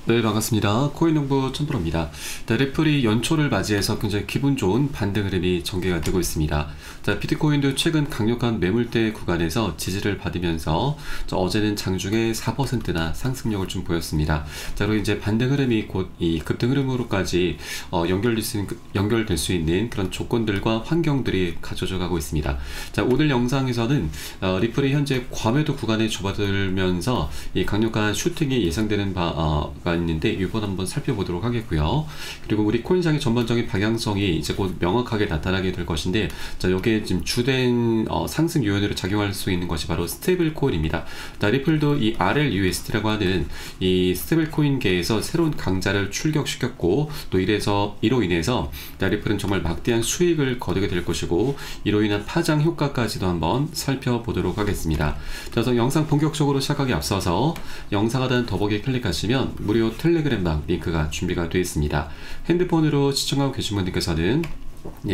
네, 반갑습니다. 코인농부 천프로입니다. 리플이 연초를 맞이해서 굉장히 기분 좋은 반등 흐름이 전개가 되고 있습니다. 비트코인도 최근 강력한 매물대 구간에서 지지를 받으면서 어제는 장중에 4%나 상승력을 좀 보였습니다. 그리고 이제 반등 흐름이 곧 이 급등 흐름으로까지 연결될 수 있는 그런 조건들과 환경들이 갖춰져 가고 있습니다. 오늘 영상에서는 리플이 현재 과매도 구간에 접어들면서 이 강력한 슈팅이 예상되는 바가 있는데 이번 한번 살펴보도록 하겠고요. 그리고 우리 코인상의 전반적인 방향성이 이제 곧 명확하게 나타나게 될 것인데, 여기에 지금 주된 상승 요인으로 작용할 수 있는 것이 바로 스테이블 코인입니다. 리플도 이 RLUSD라고 하는 이 스테이블 코인계에서 새로운 강자를 출격시켰고, 또 이로 인해서 리플은 정말 막대한 수익을 거두게 될 것이고, 이로 인한 파장 효과까지도 한번 살펴보도록 하겠습니다. 그래서 영상 본격적으로 시작하기 앞서서 영상 하단 더보기 클릭하시면 무료 텔레그램방 링크가 준비가 되어 있습니다. 핸드폰으로 시청하고 계신 분들께서는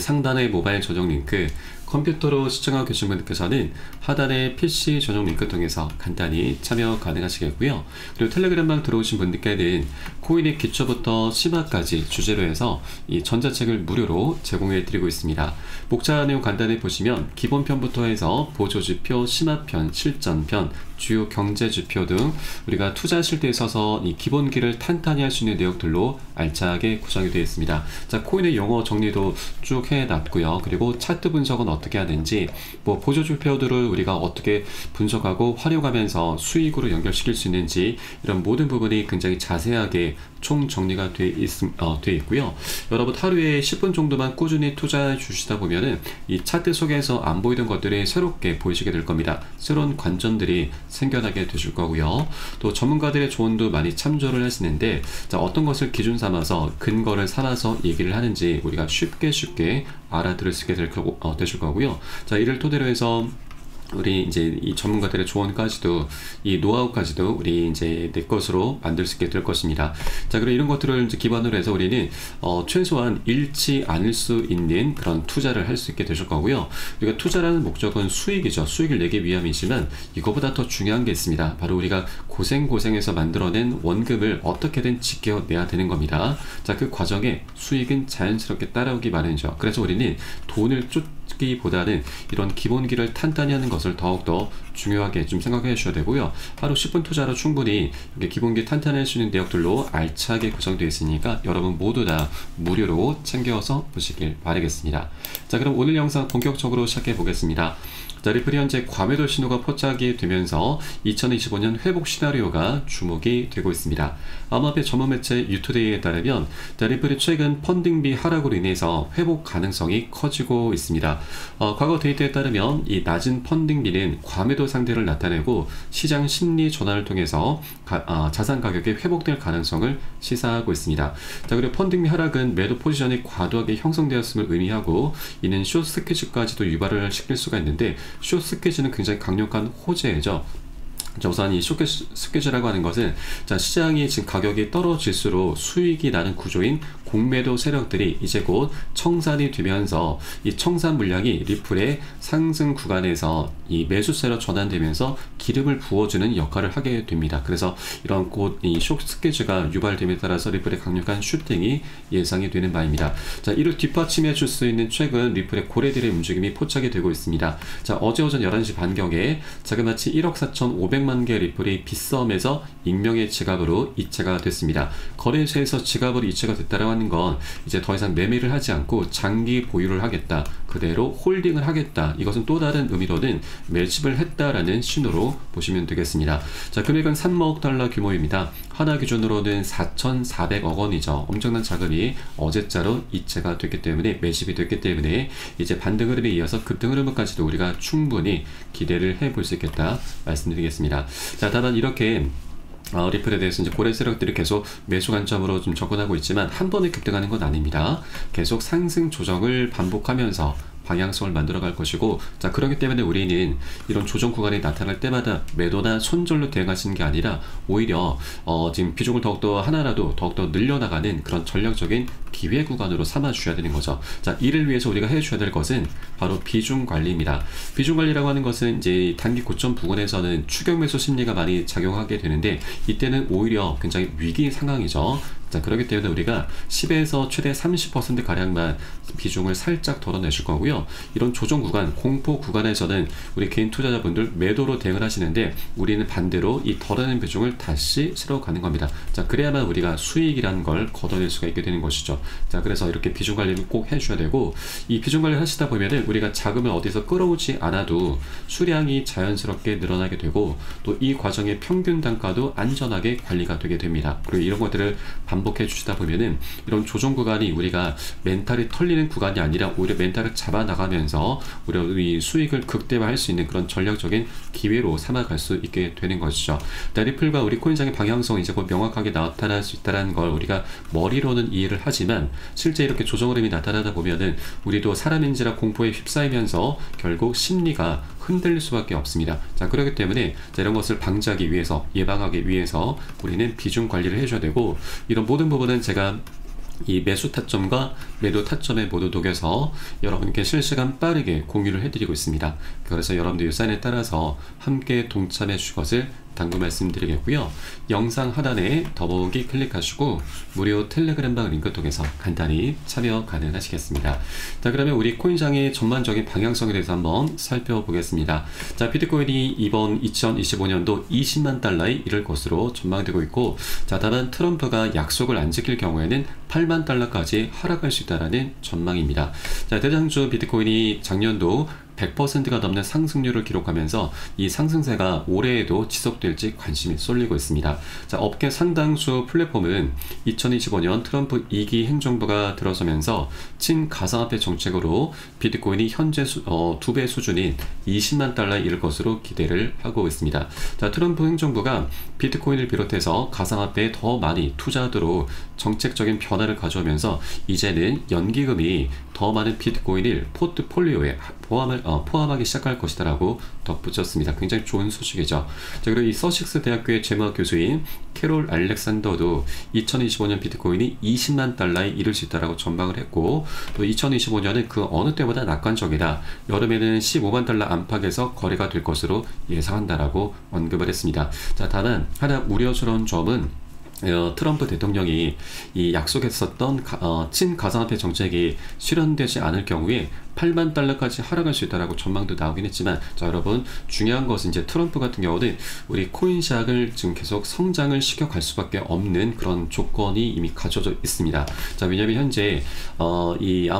상단의 모바일 전용 링크, 컴퓨터로 시청하고 계신 분들께서는 하단의 PC 전용 링크 통해서 간단히 참여 가능하시겠고요. 그리고 텔레그램방 들어오신 분들께는 코인의 기초부터 심화까지 주제로 해서 이 전자책을 무료로 제공해 드리고 있습니다. 목차 내용 간단히 보시면 기본편부터 해서 보조지표, 심화편, 실전편, 주요 경제지표 등 우리가 투자하실 때 있어서 이 기본기를 탄탄히 할 수 있는 내용들로 알차게 구성이 되어 있습니다. 코인의 용어 정리도 쭉 해놨고요. 그리고 차트 분석은 어떻게 하는지, 보조지표들을 우리가 어떻게 분석하고 활용하면서 수익으로 연결시킬 수 있는지, 이런 모든 부분이 굉장히 자세하게 총 정리가 되어 있고요. 여러분 하루에 10분 정도만 꾸준히 투자해 주시다 보면은 이 차트 속에서 안 보이던 것들이 새롭게 보이시게 될 겁니다. 새로운 관점들이 생겨나게 되실 거고요. 또 전문가들의 조언도 많이 참조를 하시는데, 어떤 것을 기준 삼아서 근거를 삼아서 얘기를 하는지 우리가 쉽게 알아들을 수 있게 되실 거고요. 이를 토대로 해서 우리 이제 이 전문가들의 조언까지도, 이 노하우까지도 우리 이제 내 것으로 만들 수 있게 될 것입니다. 그리고 이런 것들을 이제 기반으로 해서 우리는 최소한 잃지 않을 수 있는 그런 투자를 할 수 있게 되실 거고요. 우리가 투자라는 목적은 수익이죠. 수익을 내기 위함이지만 이거보다 더 중요한 게 있습니다. 바로 우리가 고생해서 만들어낸 원금을 어떻게든 지켜내야 되는 겁니다. 그 과정에 수익은 자연스럽게 따라오기 마련이죠. 그래서 우리는 돈을 쫓기보다는 이런 기본기를 탄탄히 하는 것을 더욱더 중요하게 좀 생각해 주셔야 되고요. 하루 10분 투자로 충분히 이렇게 기본기 탄탄할 수 있는 내역들로 알차게 구성되어 있으니까 여러분 모두 다 무료로 챙겨서 보시길 바라겠습니다. 그럼 오늘 영상 본격적으로 시작해 보겠습니다. 리플이 현재 과매도 신호가 포착이 되면서 2025년 회복 시나리오가 주목이 되고 있습니다. 암호화폐 전문 매체 유투데이에 따르면 리플이 최근 펀딩비 하락으로 인해서 회복 가능성이 커지고 있습니다. 과거 데이터에 따르면 이 낮은 펀딩비는 과매도 상태를 나타내고 시장 심리 전환을 통해서 자산 가격이 회복될 가능성을 시사하고 있습니다. 그리고 펀딩비 하락은 매도 포지션이 과도하게 형성되었음을 의미하고, 이는 숏 스퀴즈까지도 유발을 시킬 수가 있는데, 숏 스퀴즈는 굉장히 강력한 호재죠. 우선 이 숏 스퀴즈라고 하는 것은 시장이 지금 가격이 떨어질수록 수익이 나는 구조인 공매도 세력들이 이제 곧 청산이 되면서 이 청산 물량이 리플의 상승 구간에서 이 매수세로 전환되면서 기름을 부어주는 역할을 하게 됩니다. 그래서 이런 곧 이 숏 스퀴즈가 유발됨에 따라서 리플의 강력한 슈팅이 예상이 되는 바입니다. 이를 뒷받침해 줄 수 있는 최근 리플의 고래들의 움직임이 포착이 되고 있습니다. 어제 오전 11시 반경에 자그마치 1억 4,500만 개 리플이 빗썸에서 익명의 지갑으로 이체가 됐습니다. 거래소에서 지갑으로 이체가 됐다고 하는 건 이제 더 이상 매매를 하지 않고 장기 보유를 하겠다, 그대로 홀딩을 하겠다, 이것은 또 다른 의미로는 매집을 했다라는 신호로 보시면 되겠습니다. 금액은 3억 달러 규모입니다. 하나 기준으로는 4,400억 원이죠. 엄청난 자금이 어제자로 이체가 됐기 때문에, 매집이 됐기 때문에 이제 반등 흐름에 이어서 급등 흐름까지도 우리가 충분히 기대를 해볼 수 있겠다 말씀드리겠습니다. 다만 이렇게 리플에 대해서 이제 고래 세력들이 계속 매수 관점으로 좀 접근하고 있지만 한 번에 급등하는 건 아닙니다. 계속 상승 조정을 반복하면서 방향성을 만들어 갈 것이고, 자, 그렇기 때문에 우리는 이런 조정 구간이 나타날 때마다 매도나 손절로 대응하시는 게 아니라 오히려 지금 비중을 더욱더 하나라도 더욱더 늘려나가는 그런 전략적인 기회 구간으로 삼아 주셔야 되는 거죠. 자, 이를 위해서 우리가 해 주셔야 될 것은 바로 비중 관리입니다. 비중 관리라고 하는 것은 이제 단기 고점 부근에서는 추격 매수 심리가 많이 작용하게 되는데, 이때는 오히려 굉장히 위기 상황이죠. 자, 그렇기 때문에 우리가 10에서 최대 30% 가량만 비중을 살짝 덜어내실 거고요. 이런 조정 구간, 공포 구간에서는 우리 개인 투자자분들 매도로 대응을 하시는데, 우리는 반대로 이 덜어낸 비중을 다시 실어 가는 겁니다. 자, 그래야만 우리가 수익이라는 걸 걷어낼 수가 있게 되는 것이죠. 자, 그래서 이렇게 비중 관리를 꼭 해주셔야 되고, 이 비중 관리를 하시다 보면은 우리가 자금을 어디서 끌어오지 않아도 수량이 자연스럽게 늘어나게 되고, 또 이 과정의 평균 단가도 안전하게 관리가 되게 됩니다. 그리고 이런 것들을 반복해 주시다 보면은 이런 조정 구간이 우리가 멘탈이 털리는 구간이 아니라 오히려 멘탈을 잡아 나가면서 우리 수익을 극대화할 수 있는 그런 전략적인 기회로 삼아갈 수 있게 되는 것이죠. 리플과 우리 코인장의 방향성이 이제 곧 명확하게 나타날 수 있다는 걸 우리가 머리로는 이해를 하지만, 실제 이렇게 조정 흐름이 나타나다 보면은 우리도 사람인지라 공포에 휩싸이면서 결국 심리가 흔들릴 수밖에 없습니다. 자, 그렇기 때문에 이런 것을 방지하기 위해서, 예방하기 위해서 우리는 비중 관리를 해줘야 되고, 이런 모든 부분은 제가 이 매수 타점과 매도 타점에 모두 녹여서 여러분께 실시간 빠르게 공유를 해드리고 있습니다. 그래서 여러분들 이 사인에 따라서 함께 동참해 주실 것을 당부 말씀드리겠고요. 영상 하단에 더보기 클릭하시고 무료 텔레그램방 링크 통해서 간단히 참여 가능하시겠습니다. 자, 그러면 우리 코인장의 전반적인 방향성에 대해서 한번 살펴보겠습니다. 자, 비트코인이 이번 2025년도 20만 달러에 이를 것으로 전망되고 있고, 자, 다만 트럼프가 약속을 안 지킬 경우에는 8만 달러까지 하락할 수 있다는 전망입니다. 자, 대장주 비트코인이 작년도 100%가 넘는 상승률을 기록하면서 이 상승세가 올해에도 지속될지 관심이 쏠리고 있습니다. 자, 업계 상당수 플랫폼은 2025년 트럼프 2기 행정부가 들어서면서 친가상화폐 정책으로 비트코인이 현재 2배 수준인 20만 달러에 이를 것으로 기대를 하고 있습니다. 자, 트럼프 행정부가 비트코인을 비롯해서 가상화폐에 더 많이 투자하도록 정책적인 변화를 가져오면서 이제는 연기금이 더 많은 비트코인을 포트폴리오에 포함하기 시작할 것이다라고 덧붙였습니다. 굉장히 좋은 소식이죠. 자, 그리고 이 서식스 대학교의 재무학 교수인 캐롤 알렉산더도 2025년 비트코인이 20만 달러에 이를 수 있다라고 전망을 했고, 또 2025년은 그 어느 때보다 낙관적이다. 여름에는 15만 달러 안팎에서 거래가 될 것으로 예상한다라고 언급을 했습니다. 자, 다만 하나 우려스러운 점은 트럼프 대통령이 이 약속했었던 친가상화폐 정책이 실현되지 않을 경우에 8만 달러까지 하락할 수 있다라고 전망도 나오긴 했지만, 자, 여러분 중요한 것은 이제 트럼프 같은 경우는 우리 코인시장을 지금 계속 성장을 시켜갈 수밖에 없는 그런 조건이 이미 갖춰져 있습니다. 자, 왜냐하면 현재 이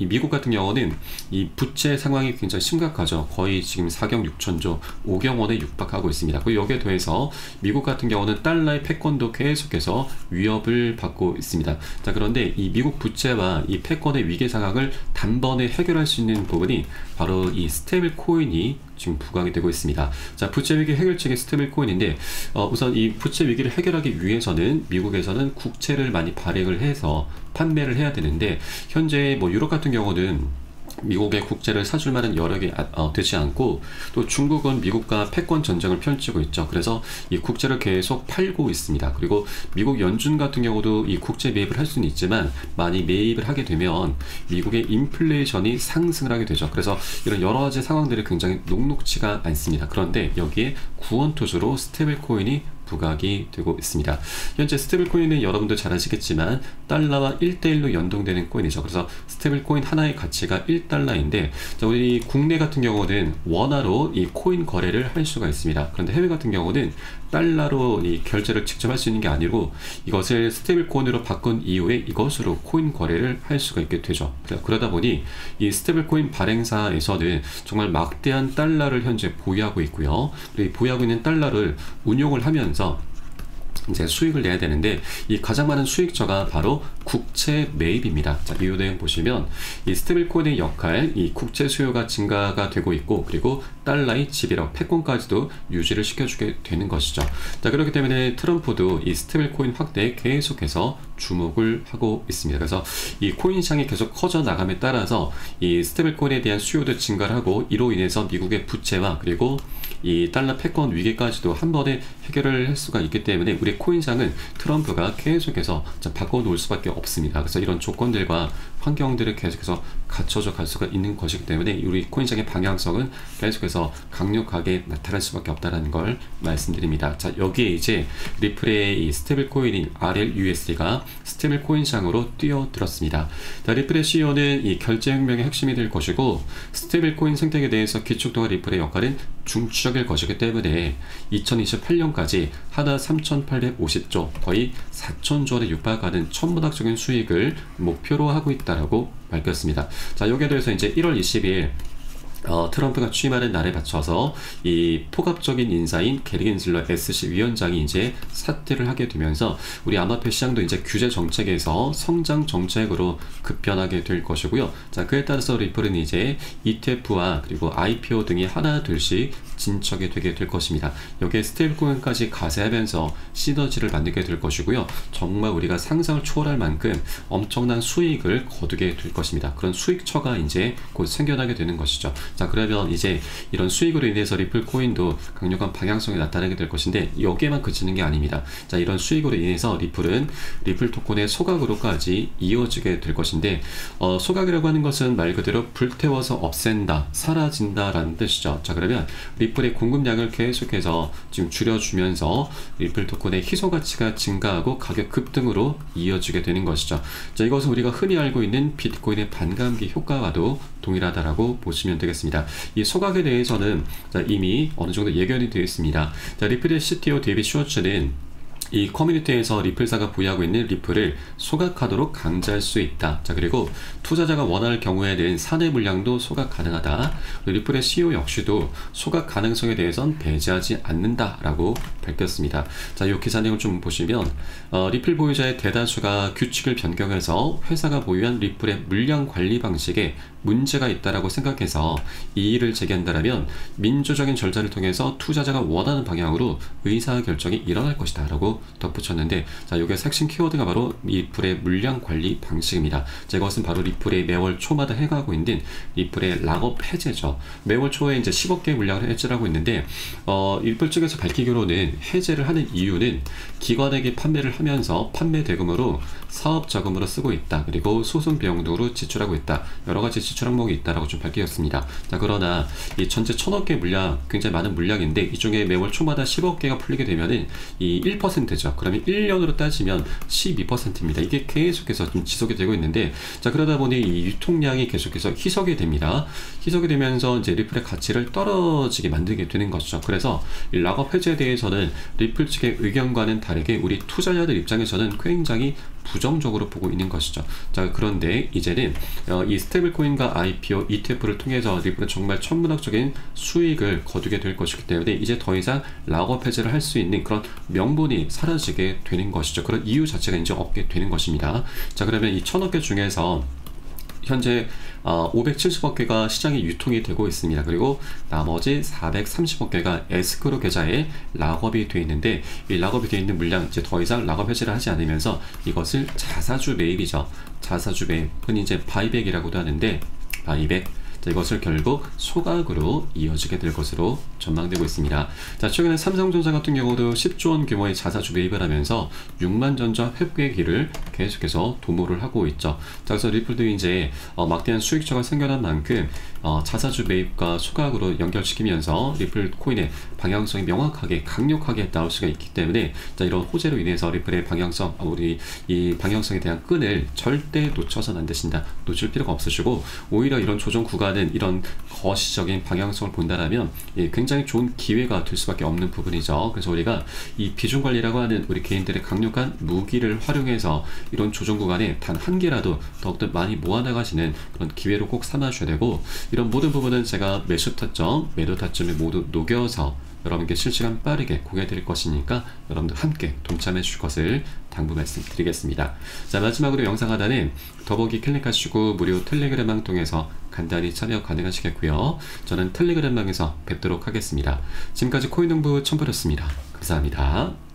미국 같은 경우는 이 부채 상황이 굉장히 심각하죠. 거의 지금 4경 6천조 5경 원에 육박하고 있습니다. 그리고 여기에 더해서 미국 같은 경우는 달러의 패권도 계속해서 위협을 받고 있습니다. 자, 그런데 이 미국 부채와 이 패권의 위기 상황을 단번에 해결할 수 있는 부분이 바로 이 스테이블 코인이 지금 부각이 되고 있습니다. 자, 부채 위기 해결책이 스테이블 코인인데, 우선 이 부채 위기를 해결하기 위해서는 미국에서는 국채를 많이 발행을 해서 판매를 해야 되는데, 현재 뭐 유럽 같은 경우는 미국의 국채를 사줄 만한 여력이 되지 않고, 또 중국은 미국과 패권 전쟁을 펼치고 있죠. 그래서 이 국채를 계속 팔고 있습니다. 그리고 미국 연준 같은 경우도 이 국채 매입을 할 수는 있지만, 많이 매입을 하게 되면 미국의 인플레이션이 상승을 하게 되죠. 그래서 이런 여러 가지 상황들이 굉장히 녹록치가 않습니다. 그런데 여기에 구원투수로 스테이블 코인이 부각이 되고 있습니다. 현재 스테이블 코인은 여러분들 잘 아시겠지만 달러와 1대1로 연동되는 코인이죠. 그래서 스테이블 코인 하나의 가치가 1달러인데, 자, 우리 국내 같은 경우는 원화로 이 코인 거래를 할 수가 있습니다. 그런데 해외 같은 경우는 달러로 이 결제를 직접 할 수 있는 게 아니고, 이것을 스테이블 코인으로 바꾼 이후에 이것으로 코인 거래를 할 수가 있게 되죠. 그러다 보니 이 스테이블 코인 발행사에서는 정말 막대한 달러를 현재 보유하고 있고요. 그리고 보유하고 있는 달러를 운용을 하면서 이제 수익을 내야 되는데, 이 가장 많은 수익처가 바로 국채 매입입니다. 자, 이 내용 보시면 이 스테이블코인의 역할, 이 국채 수요가 증가가 되고 있고, 그리고 달러의 지배력, 패권까지도 유지를 시켜주게 되는 것이죠. 자, 그렇기 때문에 트럼프도 이 스테이블코인 확대에 계속해서 주목을 하고 있습니다. 그래서 이 코인 시장이 계속 커져 나감에 따라서 이 스테이블코인에 대한 수요도 증가를 하고, 이로 인해서 미국의 부채와 그리고 이 달러 패권 위기까지도 한 번에 해결을 할 수가 있기 때문에 우리 코인장은 트럼프가 계속해서 바꿔놓을 수밖에 없습니다. 그래서 이런 조건들과 환경들을 계속해서 갖춰져 갈 수가 있는 것이기 때문에 우리 코인장의 방향성은 계속해서 강력하게 나타날 수밖에 없다는 걸 말씀드립니다. 자, 여기에 이제 리플의 이 스테이블 코인인 RLUSD가 스테이블 코인장으로 뛰어들었습니다. 자, 리플의 CEO는 이 결제혁명의 핵심이 될 것이고, 스테이블 코인 생태계에 대해서 기축통화 리플의 역할은 중추적일 것이기 때문에 2028년까지 하나 3,850조, 거의 4,000조 원에 육박하는 천문학적인 수익을 목표로 하고 있다라고 밝혔습니다. 자, 여기에 대해서 이제 1월 20일 트럼프가 취임하는 날에 맞춰서 이 포괄적인 인사인 게리 겐슬러 SC 위원장이 이제 사퇴를 하게 되면서 우리 암호화폐 시장도 이제 규제 정책에서 성장 정책으로 급변하게 될 것이고요. 자, 그에 따라서 리플은 이제 ETF와 그리고 IPO 등이 하나 둘씩 진척이 되게 될 것입니다. 여기에 스테이블코인까지 가세하면서 시너지를 만들게 될 것이고요. 정말 우리가 상상을 초월할 만큼 엄청난 수익을 거두게 될 것입니다. 그런 수익처가 이제 곧 생겨나게 되는 것이죠. 자, 그러면 이제 이런 수익으로 인해서 리플 코인도 강력한 방향성이 나타나게 될 것인데, 여기에만 그치는 게 아닙니다. 자, 이런 수익으로 인해서 리플은 리플 토큰의 소각으로까지 이어지게 될 것인데, 소각이라고 하는 것은 말 그대로 불태워서 없앤다, 사라진다 라는 뜻이죠. 자, 그러면 리플의 공급량을 계속해서 지금 줄여주면서 리플 토큰의 희소 가치가 증가하고 가격 급등으로 이어지게 되는 것이죠. 자, 이것은 우리가 흔히 알고 있는 비트코인의 반감기 효과와도 동일하다라고 보시면 되겠습니다. 이 소각에 대해서는 이미 어느 정도 예견이 되어 있습니다. 자, 리플의 CTO 데이빗 슈워츠는 이 커뮤니티에서 리플사가 보유하고 있는 리플을 소각하도록 강제할 수 있다. 자, 그리고 투자자가 원할 경우에는 사내 물량도 소각 가능하다. 리플의 CEO 역시도 소각 가능성에 대해선 배제하지 않는다라고 밝혔습니다. 자, 이 기사 내용을 좀 보시면 리플 보유자의 대다수가 규칙을 변경해서 회사가 보유한 리플의 물량 관리 방식에 문제가 있다라고 생각해서 이의를 제기한다면 민주적인 절차를 통해서 투자자가 원하는 방향으로 의사결정이 일어날 것이다 라고 덧붙였는데, 자, 요게 핵심 키워드가 바로 리플의 물량 관리 방식입니다. 자, 이것은 바로 리플의 매월 초마다 해가고 있는 리플의 락업 해제죠. 매월 초에 이제 10억 개의 물량을 해제를 하고 있는데, 리플 측에서 밝히기로는 해제를 하는 이유는 기관에게 판매를 하면서 판매 대금으로 사업 자금으로 쓰고 있다. 그리고 소송 비용 등으로 지출하고 있다. 여러 가지 지출 항목이 있다라고 좀 밝혔습니다. 자, 그러나 이 전체 1,000억 개 물량, 굉장히 많은 물량인데 이 중에 매월 초마다 10억 개가 풀리게 되면은 이 1%죠. 그러면 1년으로 따지면 12%입니다. 이게 계속해서 좀 지속이 되고 있는데, 자, 그러다 보니 이 유통량이 계속해서 희석이 됩니다. 희석이 되면서 이제 리플의 가치를 떨어지게 만들게 되는 것이죠. 그래서 이 락업 해제에 대해서는 리플 측의 의견과는 다르게 우리 투자자들 입장에서는 굉장히 부정적으로 보고 있는 것이죠. 자, 그런데 이제는 이 스테이블 코인과 IPO, ETF를 통해서 리플은 정말 천문학적인 수익을 거두게 될 것이기 때문에 이제 더 이상 락업 해제를 할 수 있는 그런 명분이 사라지게 되는 것이죠. 그런 이유 자체가 이제 없게 되는 것입니다. 자, 그러면 이 1,000억 개 중에서 현재 570억 개가 시장에 유통이 되고 있습니다. 그리고 나머지 430억 개가 에스크로 계좌에 락업이 되어 있는데, 이 락업이 되어 있는 물량 이제 더 이상 락업 해제를 하지 않으면서 이것을 자사주 매입이죠. 자사주 매입, 흔히 이제 바이백이라고도 하는데, 바이백. 자, 이것을 결국 소각으로 이어지게 될 것으로 전망되고 있습니다. 자, 최근에 삼성전자 같은 경우도 10조 원 규모의 자사주 매입을 하면서 6만 전자 회복의 길을 계속해서 도모를 하고 있죠. 자, 그래서 리플도 이제 막대한 수익처가 생겨난 만큼 자사주 매입과 소각으로 연결시키면서 리플 코인의 방향성이 명확하게 강력하게 나올 수가 있기 때문에, 자, 이런 호재로 인해서 리플의 방향성, 우리 이 방향성에 대한 끈을 절대 놓쳐서는 안 되신다. 놓칠 필요가 없으시고, 오히려 이런 조정 구간은 이런 거시적인 방향성을 본다라면 굉장히 좋은 기회가 될 수밖에 없는 부분이죠. 그래서 우리가 이 비중 관리라고 하는 우리 개인들의 강력한 무기를 활용해서 이런 조정 구간에 단 한 개라도 더욱더 많이 모아나가시는 그런 기회로 꼭 삼아주셔야 되고, 이런 모든 부분은 제가 매수 타점, 매도 타점에 모두 녹여서 여러분께 실시간 빠르게 공유해드릴 것이니까 여러분들 함께 동참해 주실 것을 당부 말씀드리겠습니다. 자, 마지막으로 영상 하단에 더보기 클릭하시고 무료 텔레그램망 통해서 간단히 참여 가능하시겠고요. 저는 텔레그램망에서 뵙도록 하겠습니다. 지금까지 코인농부 첨퍼였습니다. 감사합니다.